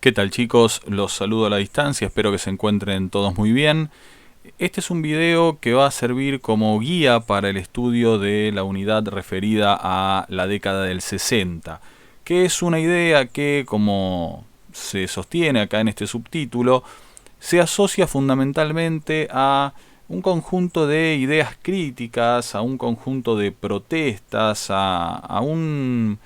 ¿Qué tal, chicos? Los saludo a la distancia, espero que se encuentren todos muy bien. Este es un video que va a servir como guía para el estudio de la unidad referida a la década del 60, que es una idea que, como se sostiene acá en este subtítulo, se asocia fundamentalmente a un conjunto de ideas críticas, a un conjunto de protestas, a un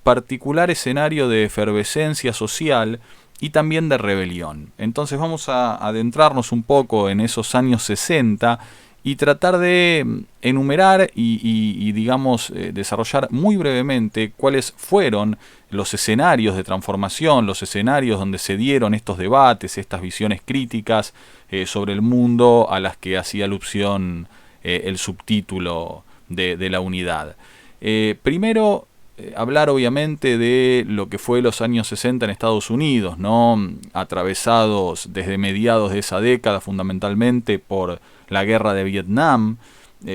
particular escenario de efervescencia social y también de rebelión. Entonces vamos a adentrarnos un poco en esos años 60 y tratar de enumerar y, digamos, desarrollar muy brevemente cuáles fueron los escenarios de transformación, los escenarios donde se dieron estos debates, estas visiones críticas sobre el mundo a las que hacía alusión el subtítulo de la unidad. Primero, hablar obviamente de lo que fue los años 60 en Estados Unidos, ¿no? Atravesados desde mediados de esa década fundamentalmente por la guerra de Vietnam,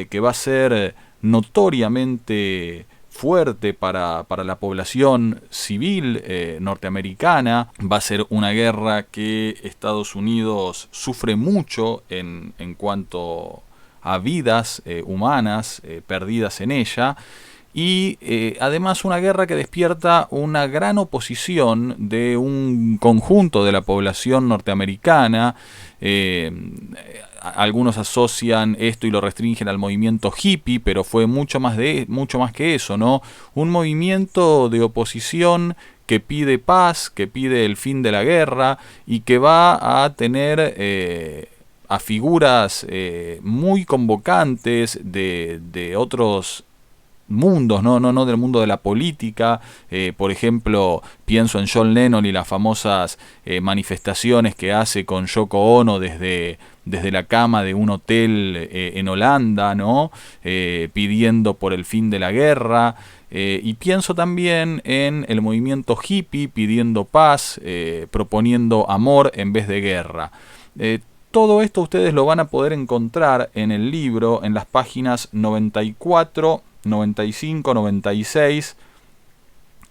que va a ser notoriamente fuerte para la población civil norteamericana. Va a ser una guerra que Estados Unidos sufre mucho en cuanto a vidas humanas perdidas en ella. Y además una guerra que despierta una gran oposición de un conjunto de la población norteamericana. Algunos asocian esto y lo restringen al movimiento hippie, pero fue mucho más que eso, ¿no? Un movimiento de oposición que pide paz, que pide el fin de la guerra y que va a tener a figuras muy convocantes de otros mundos, no del mundo de la política. Por ejemplo, pienso en John Lennon y las famosas manifestaciones que hace con Yoko Ono desde la cama de un hotel en Holanda, ¿no? Pidiendo por el fin de la guerra. Y pienso también en el movimiento hippie pidiendo paz, proponiendo amor en vez de guerra. Todo esto ustedes lo van a poder encontrar en el libro en las páginas 94, 95, 96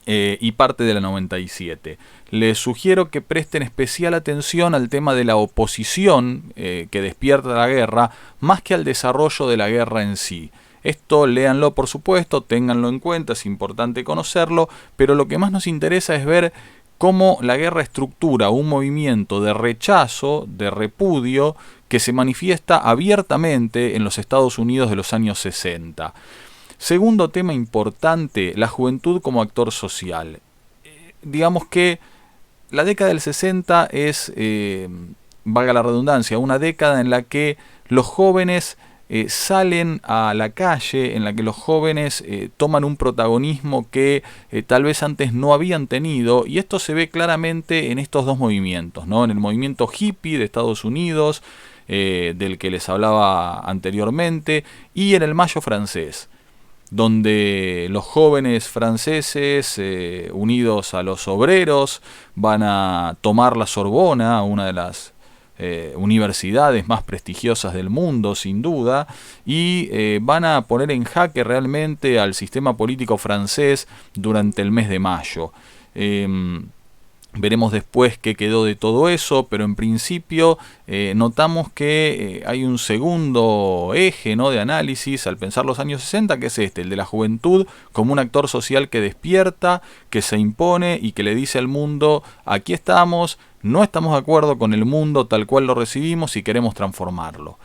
y parte de la 97. Les sugiero que presten especial atención al tema de la oposición que despierta la guerra, más que al desarrollo de la guerra en sí. Esto léanlo, por supuesto, ténganlo en cuenta, es importante conocerlo, pero lo que más nos interesa es ver cómo la guerra estructura un movimiento de rechazo, de repudio, que se manifiesta abiertamente en los Estados Unidos de los años 60. Segundo tema importante, la juventud como actor social. Digamos que la década del 60 es, valga la redundancia, una década en la que los jóvenes salen a la calle, en la que los jóvenes toman un protagonismo que tal vez antes no habían tenido, y esto se ve claramente en estos dos movimientos, ¿no? En el movimiento hippie de Estados Unidos, del que les hablaba anteriormente, y en el Mayo francés, donde los jóvenes franceses, unidos a los obreros, van a tomar la Sorbona, una de las universidades más prestigiosas del mundo, sin duda, y van a poner en jaque realmente al sistema político francés durante el mes de mayo. Veremos después qué quedó de todo eso, pero en principio notamos que hay un segundo eje, ¿no?, de análisis al pensar los años 60, que es el de la juventud como un actor social que despierta, que se impone y que le dice al mundo: aquí estamos, no estamos de acuerdo con el mundo tal cual lo recibimos y queremos transformarlo.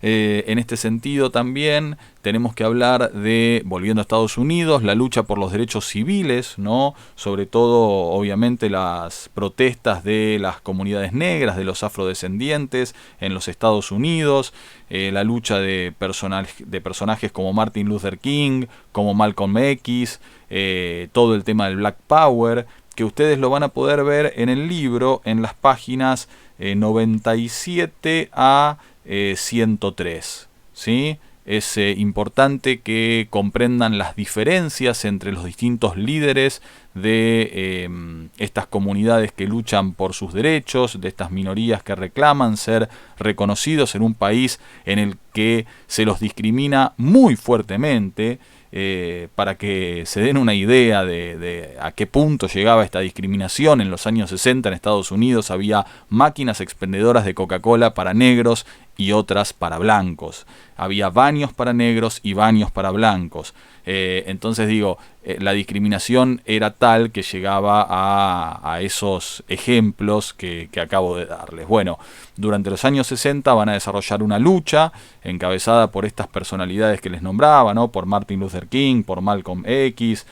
En este sentido también tenemos que hablar de, volviendo a Estados Unidos, la lucha por los derechos civiles, ¿no? Sobre todo, obviamente, las protestas de las comunidades negras, de los afrodescendientes en los Estados Unidos, la lucha de personajes como Martin Luther King, como Malcolm X, todo el tema del Black Power, que ustedes lo van a poder ver en el libro en las páginas 97 a 103, ¿sí? Es importante que comprendan las diferencias entre los distintos líderes de estas comunidades que luchan por sus derechos, de estas minorías que reclaman ser reconocidos en un país en el que se los discrimina muy fuertemente. para que se den una idea de a qué punto llegaba esta discriminación. En los años 60 en Estados Unidos había máquinas expendedoras de Coca-Cola para negros y otras para blancos. Había baños para negros y baños para blancos. Entonces digo, la discriminación era tal que llegaba a esos ejemplos que acabo de darles. Bueno, durante los años 60 van a desarrollar una lucha encabezada por estas personalidades que les nombraba, ¿no? Por Martin Luther King, por Malcolm X,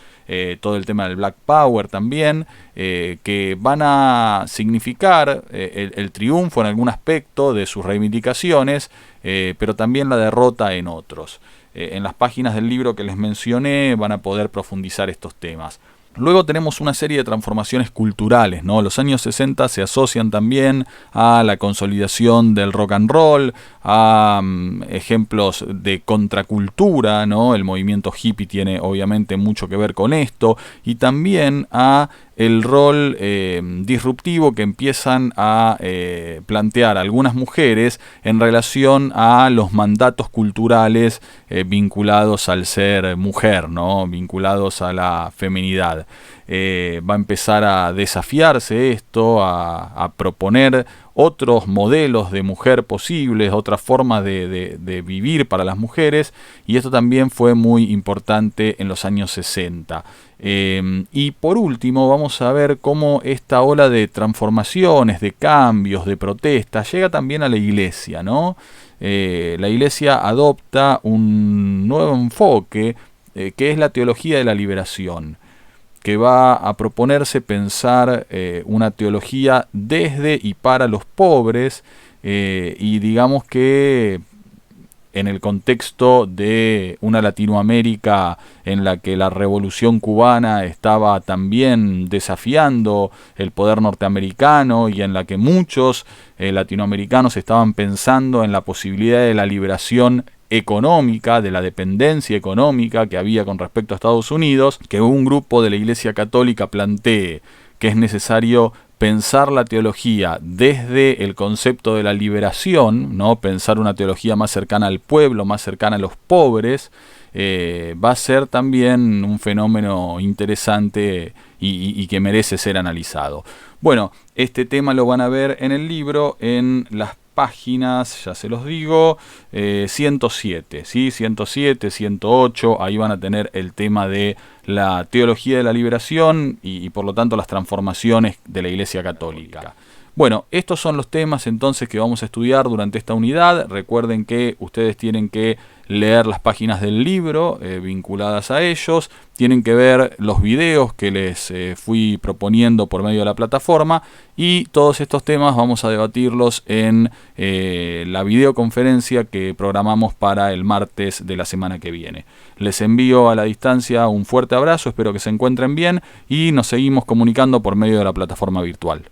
todo el tema del Black Power también, que van a significar el triunfo en algún aspecto de sus reivindicaciones, pero también la derrota en otros. En las páginas del libro que les mencioné van a poder profundizar estos temas. Luego tenemos una serie de transformaciones culturales, ¿no? Los años 60 se asocian también a la consolidación del rock and roll, a ejemplos de contracultura, ¿no? El movimiento hippie tiene obviamente mucho que ver con esto, y también a el rol disruptivo que empiezan a plantear algunas mujeres en relación a los mandatos culturales vinculados al ser mujer, ¿no? Vinculados a la feminidad. Va a empezar a desafiarse esto, a proponer otros modelos de mujer posibles, otras formas de vivir para las mujeres, y esto también fue muy importante en los años 60. Y por último vamos a ver cómo esta ola de transformaciones, de cambios, de protestas llega también a la iglesia, ¿no? La iglesia adopta un nuevo enfoque que es la teología de la liberación, que va a proponerse pensar una teología desde y para los pobres, y digamos que en el contexto de una Latinoamérica en la que la revolución cubana estaba también desafiando el poder norteamericano, y en la que muchos latinoamericanos estaban pensando en la posibilidad de la liberación económica, de la dependencia económica que había con respecto a Estados Unidos, que un grupo de la Iglesia Católica plantee que es necesario pensar la teología desde el concepto de la liberación, ¿no? Pensar una teología más cercana al pueblo, más cercana a los pobres, va a ser también un fenómeno interesante y que merece ser analizado. Bueno, este tema lo van a ver en el libro en las páginas, ya se los digo, 107, ¿sí? 107, 108, ahí van a tener el tema de la teología de la liberación y por lo tanto las transformaciones de la Iglesia Católica. Bueno, estos son los temas entonces que vamos a estudiar durante esta unidad. Recuerden que ustedes tienen que leer las páginas del libro vinculadas a ellos, tienen que ver los videos que les fui proponiendo por medio de la plataforma, y todos estos temas vamos a debatirlos en la videoconferencia que programamos para el martes de la semana que viene. Les envío a la distancia un fuerte abrazo, espero que se encuentren bien y nos seguimos comunicando por medio de la plataforma virtual.